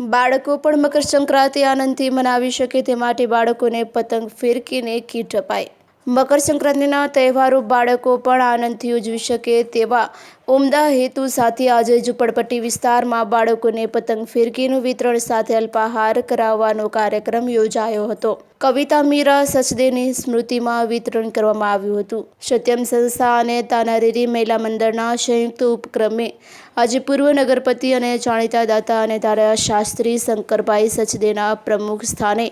બાળકો પણ મકર સંક્રાંતિ આનંદથી મનાવી શકે તે માટે બાળકોને પતંગ ફિરકીને કીટ અપાઈ। મકર સંક્રાંતિના તહેવારો બાળકો પણ આનંદથી ઉજવી શકે તેવા ઉમદા હેતુ સાથે આજે ઝુંપડપટ્ટી વિસ્તારમાં બાળકોને પતંગ ફિરકીનું વિતરણ સાથે અલ્પાહાર કરાવવાનો કાર્યક્રમ યોજાયો હતો। કવિતા મીરા સચદેની સ્મૃતિમાં વિતરણ કરવામાં આવ્યું હતું। સત્યમ સંસ્થા અને તાનારીરી મહિલા મંડળના સંયુક્ત ઉપક્રમે આજે પૂર્વ નગરપતિ અને જાણીતા દાતા અને ધારાશાસ્ત્રી શંકરભાઈ સચદેના પ્રમુખ સ્થાને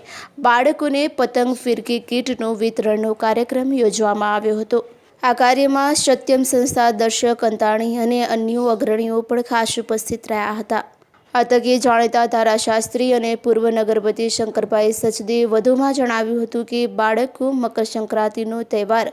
બાળકોને પતંગ ફિરકી કીટનું વિતરણનો કાર્યક્રમ યોજવામાં આવ્યો હતો। આ કાર્યમાં સત્યમ સંસ્થા દર્શક અંતાણી અને અન્ય અગ્રણીઓ પણ ખાસ ઉપસ્થિત રહ્યા હતા। આ તકે જાણીતા ધારાશાસ્ત્રી અને પૂર્વ નગરપતિ શંકરભાઈ સચદે વધુમાં જણાવ્યું હતું કે બાળકો મકર સંક્રાંતિનો તહેવાર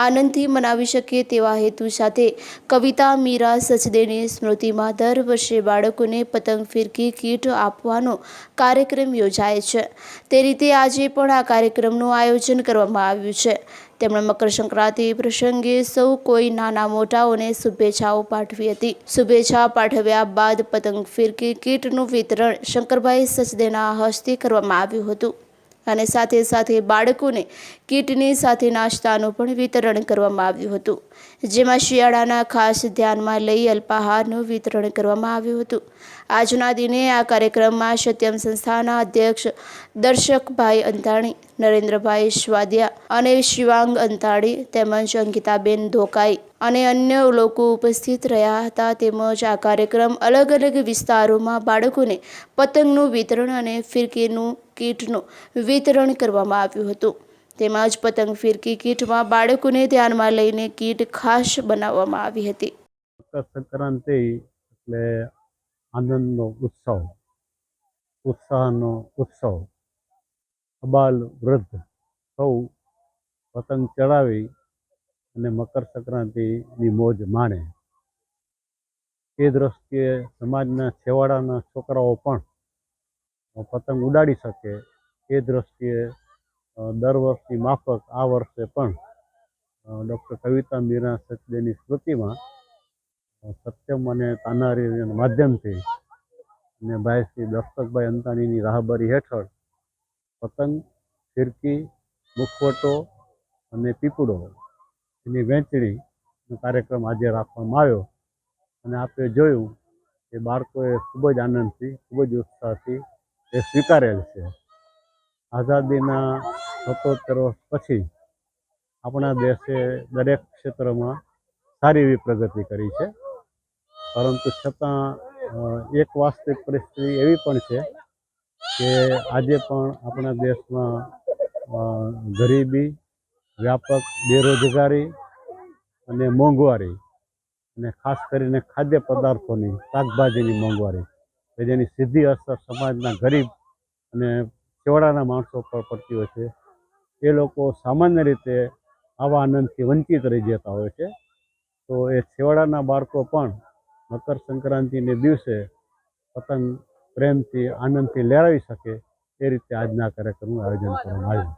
આનંદથી મનાવી શકે તેવા હેતુ સાથે કવિતા મીરા સચદેની સ્મૃતિમાં દર વર્ષે બાળકોને પતંગ ફિરકી કીટ આપવાનો કાર્યક્રમ યોજાય છે। તે રીતે આજે પણ આ કાર્યક્રમનું આયોજન કરવામાં આવ્યું છે। તેમણે મકર સંક્રાંતિ પ્રસંગે સૌ કોઈ નાના મોટાઓને શુભેચ્છાઓ પાઠવી હતી। શુભેચ્છા પાઠવ્યા બાદ પતંગ ફિરકી કીટનું વિતરણ શંકરભાઈ સચદેના હસ્તે કરવામાં આવ્યું હતું અને સાથે સાથે બાળકોને કીટની સાથે નાસ્તાનું પણ વિતરણ કરવામાં આવ્યું હતું, જેમાં શિયાળાના ખાસ ધ્યાનમાં લઈ અલ્પાહારનું વિતરણ કરવામાં આવ્યું હતું। આજના દિને આ કાર્યક્રમમાં સત્યમ સંસ્થાના અધ્યક્ષ દર્શકભાઈ અંતાણી, નરેન્દ્રભાઈ સ્વાદિયા અને શિવાંગ અંતાણી તેમજ અંકિતાબેન ધોકાઈ અને અન્ય લોકો ઉપસ્થિત રહ્યા હતા। તેમજ આ કાર્યક્રમ અલગ અલગ વિસ્તારોમાં બાળકોને પતંગનું વિતરણ અને ફિરકીનું કીટનું વિતરણ કરવામાં આવ્યું હતું। તેમજ પતંગ ફિરકી કીટમાં બાળકોને ધ્યાનમાં લઈને કીટ ખાસ બનાવવામાં આવી હતી। મકર સંક્રાંતિ એટલે આનંદનો ઉત્સવ, ઉત્સાહનો ઉત્સવ। અબાલ વૃદ્ધ સૌ પતંગ ચડાવી અને મકર સંક્રાંતિની મોજ માણે। એ દ્રષ્ટિએ સમાજના છેવાડાના છોકરાઓ પણ પતંગ ઉડાડી શકે એ દ્રષ્ટિએ દર વર્ષની માફક આ વર્ષે પણ ડૉક્ટર કવિતા મીરા સચદેની સ્મૃતિમાં સત્યમ અને તાનારીના માધ્યમથી અને ભાઈ શ્રી દર્શકભાઈ અંતાણીની રાહબરી હેઠળ પતંગ, ફિરકી, મુખવટો અને પીપળો એની વહેંચણીનો કાર્યક્રમ આજે રાખવામાં આવ્યો અને આપણે જોયું કે બાળકોએ ખૂબ જ આનંદથી, ખૂબ જ ઉત્સાહથી એ સ્વીકારેલ છે। આઝાદીના 77 વર્ષ પછી આપણા દેશે દરેક ક્ષેત્રમાં સારી એવી પ્રગતિ કરી છે, પરંતુ છતાં એક વાસ્તવિક પરિસ્થિતિ એવી પણ છે કે આજે પણ આપણા દેશમાં ગરીબી, વ્યાપક બેરોજગારી અને મોંઘવારી અને ખાસ કરીને ખાદ્ય પદાર્થોની, શાકભાજીની મોંઘવારી કે જેની સીધી અસર સમાજના ગરીબ અને છેવાડાના માણસો પર પડતી હોય છે। એ લોકો સામાન્ય રીતે આવા આનંદથી વંચિત રહી જતા હોય છે। તો એ છેવાડાના બાળકો પણ મકર સંક્રાંતિને દિવસે પતંગ પ્રેમથી, આનંદથી લહેરાવી શકે એ રીતે આજના કાર્યક્રમનું આયોજન કરવામાં આવ્યું।